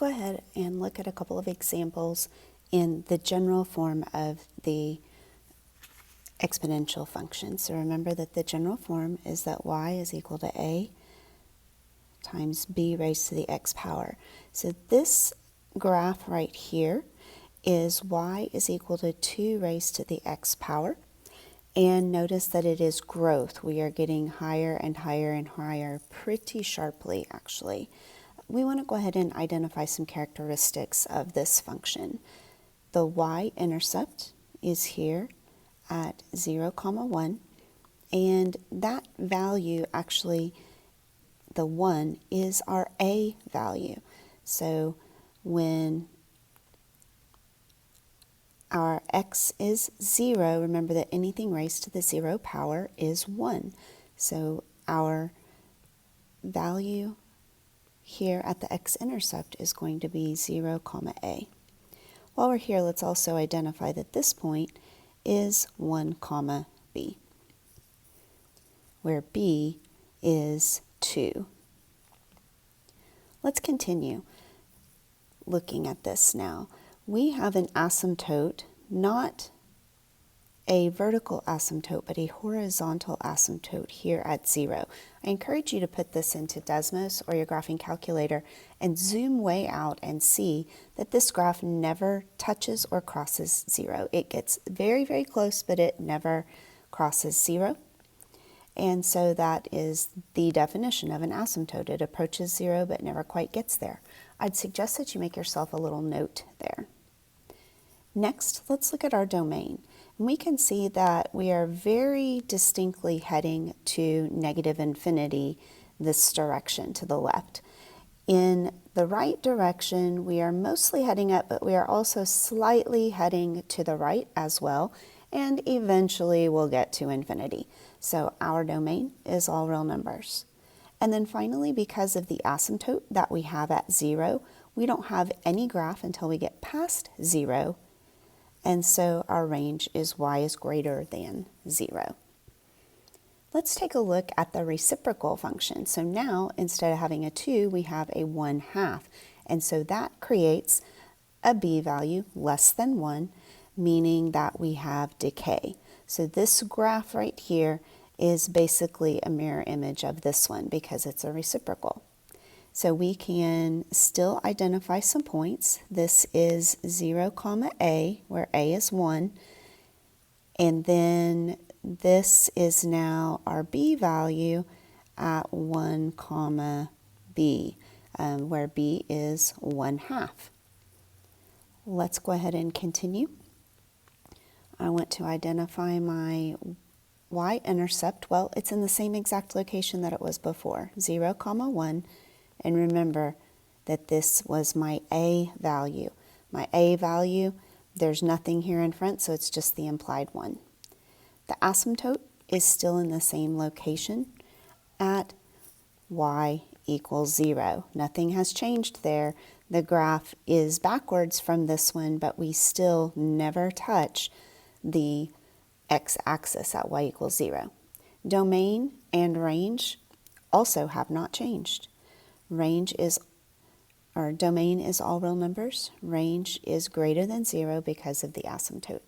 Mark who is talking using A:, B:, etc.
A: go ahead and look at a couple of examples in the general form of the exponential function. So remember that the general form is that y is equal to a times b raised to the x power. So this graph right here is y is equal to 2 raised to the x power. And notice that it is growth. We are getting higher and higher and higher pretty sharply, actually. We want to go ahead and identify some characteristics of this function. The y-intercept is here at 0, 1, and that value, actually, the 1, is our a value. So when our x is 0, remember that anything raised to the 0 power is 1. So our value here at the x-intercept is going to be 0, a. While we're here, let's also identify that this point is 1, b, where b is 2. Let's continue looking at this now. We have an asymptote, not a vertical asymptote, but a horizontal asymptote here at 0. I encourage you to put this into Desmos or your graphing calculator and zoom way out and see that this graph never touches or crosses 0. It gets very, very close, but it never crosses 0. And so that is the definition of an asymptote. It approaches 0, but never quite gets there. I'd suggest that you make yourself a little note there. Next, let's look at our domain. And we can see that we are very distinctly heading to negative infinity this direction to the left. In the right direction, we are mostly heading up, but we are also slightly heading to the right as well, and eventually we'll get to infinity. So our domain is all real numbers. And then finally, because of the asymptote that we have at 0, we don't have any graph until we get past 0, and so our range is y is greater than 0. Let's take a look at the reciprocal function. So now, instead of having a 2, we have a 1/2, and so that creates a b value less than 1, meaning that we have decay. So this graph right here is basically a mirror image of this one because it's a reciprocal. So we can still identify some points. This is 0, a, where a is 1. And then this is now our b value at 1, b, where b is 1/2. Let's go ahead and continue. I want to identify my y-intercept. Well, it's in the same exact location that it was before, 0, 1. And remember that this was my a value. My a value, there's nothing here in front, so it's just the implied one. The asymptote is still in the same location at y equals 0. Nothing has changed there. The graph is backwards from this one, but we still never touch the x-axis at y equals 0. Domain and range also have not changed. Domain is all real numbers. Range is greater than 0 because of the asymptote.